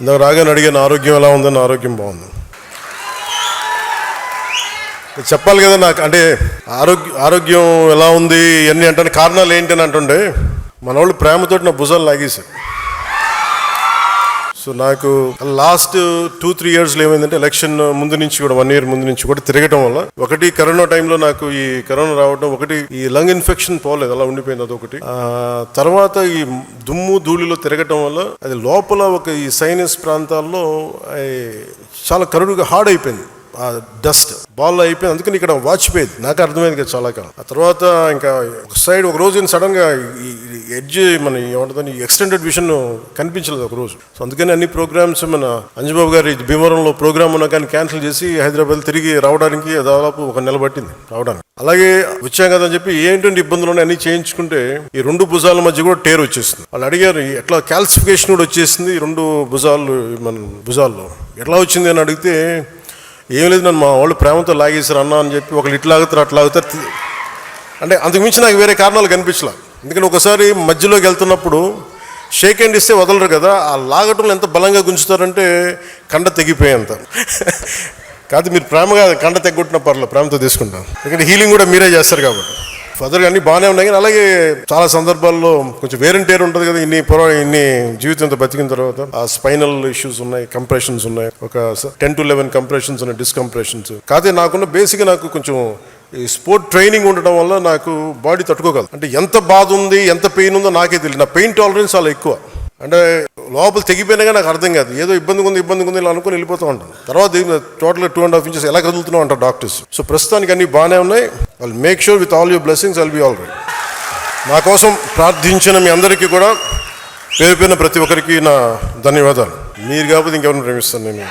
ఇందాక రాగానే అడిగాను ఆరోగ్యం ఎలా ఉందని. ఆరోగ్యం బాగుంది. చెప్పాలి కదా నాకు, అంటే ఆరోగ్యం ఎలా ఉంది ఇవన్నీ అంటే కారణాలు ఏంటి అని అంటుండే మన వాళ్ళు ప్రేమతోటి నా భుజాలు లాగేశారు. సో నాకు లాస్ట్ 2-3 yearsలో ఏమైందంటే ఎలక్షన్ ముందు నుంచి కూడా 1 year ముందు నుంచి కూడా తిరగటం వల్ల, ఒకటి కరోనా టైంలో నాకు ఈ కరోనా రావడం, ఒకటి ఈ లంగ్ ఇన్ఫెక్షన్ పోలేదు, అలా ఉండిపోయింది అదొకటి. తర్వాత ఈ దుమ్ము ధూళిలో తిరగటం వల్ల అది లోపల ఒక ఈ సైనస్ ప్రాంతాల్లో చాలా కరుడుగా హార్డ్ అయిపోయింది, ఆ డస్ట్ బాల్ అయిపోయింది. అందుకని ఇక్కడ వాచిపోయేది, నాకు అర్థమైంది కదా చాలా కాలం. ఆ తర్వాత ఇంకా ఒక సైడ్ ఒక రోజు సడన్ గా ఈ ఎడ్జ్ మన ఏమంటుందని ఎక్స్టెండెడ్ విషన్ కనిపించలేదు ఒక రోజు. సో అందుకని అన్ని ప్రోగ్రామ్స్ మన అంజబాబు గారి భీమవరంలో ప్రోగ్రామ్ ఉన్నా కానీ క్యాన్సిల్ చేసి హైదరాబాద్ తిరిగి రావడానికి దాదాపు 1 నెల పట్టింది రావడానికి. అలాగే వచ్చాం కదా అని చెప్పి ఏంటంటే ఇబ్బందులు అన్ని చేయించుకుంటే ఈ 2 భుజాల మధ్య కూడా టేర్ వచ్చేసింది. వాళ్ళు అడిగారు ఎట్లా క్యాల్సిఫికేషన్ కూడా వచ్చేసింది 2 భుజాలు మన భుజాల్లో ఎట్లా వచ్చింది అని అడిగితే, ఏం లేదు నన్ను మా వాళ్ళు ప్రేమతో లాగేశారు అన్న అని చెప్పి, ఒకళ్ళు ఇట్లా లాగుతారు అట్లా లాగుతారు. అంటే అంతకుమించి నాకు వేరే కారణాలు కనిపించలే. ఎందుకంటే ఒకసారి మధ్యలోకి వెళ్తున్నప్పుడు షేక్ హ్యాండ్ ఇస్తే వదలరు కదా, ఆ లాగటంలో ఎంత బలంగా గుంజుతారంటే కండ తెగిపోయేంత. కాదు మీరు ప్రేమగా కండ తెగొట్టిన పర్లేదు, ప్రేమతో తీసుకుంటాం. ఎందుకంటే హీలింగ్ కూడా మీరే చేస్తారు కాబట్టి. ఫర్దర్గా అన్నీ బాగానే ఉన్నాయి. కానీ అలాగే చాలా సందర్భాల్లో కొంచెం వేరంటేరు ఉంటుంది కదా, ఇన్ని జీవితంతో బతికిన తర్వాత ఆ స్పైనల్ ఇష్యూస్ ఉన్నాయి, కంప్రెషన్స్ ఉన్నాయి, ఒక 10 to 11 కంప్రెషన్స్ ఉన్నాయి, డిస్కంప్రెషన్స్. కాదే నాకున్న బేసిక్గా నాకు కొంచెం ఈ స్పోర్ట్ ట్రైనింగ్ ఉండడం వల్ల నాకు బాడీ తట్టుకోగలదు. అంటే ఎంత బాధ ఉంది ఎంత పెయిన్ ఉందో నాకే తెలియదు. నా పెయిన్ టాలరెన్స్ చాలా ఎక్కువ. అంటే లోపల తెగిపోయినా కానీ నాకు అర్థం కాదు, ఏదో ఇబ్బందిగా ఉంది ఇలా అనుకుని వెళ్ళిపోతూ ఉంటాను. తర్వాత టోటల్గా 2.5 inches ఎలా కదులుతున్నావు అంటారు డాక్టర్స్. సో ప్రస్తుతానికి అన్నీ బాగానే ఉన్నాయి. వాళ్ళు make sure with all your blessings I'll be all right. నా కోసం ప్రార్థించిన మీ అందరికీ కూడా పేరు ప్రతి ఒక్కరికి నా ధన్యవాదాలు. మీరు కాకపోతే ఇంకెవరిని ప్రేమిస్తాను నేను.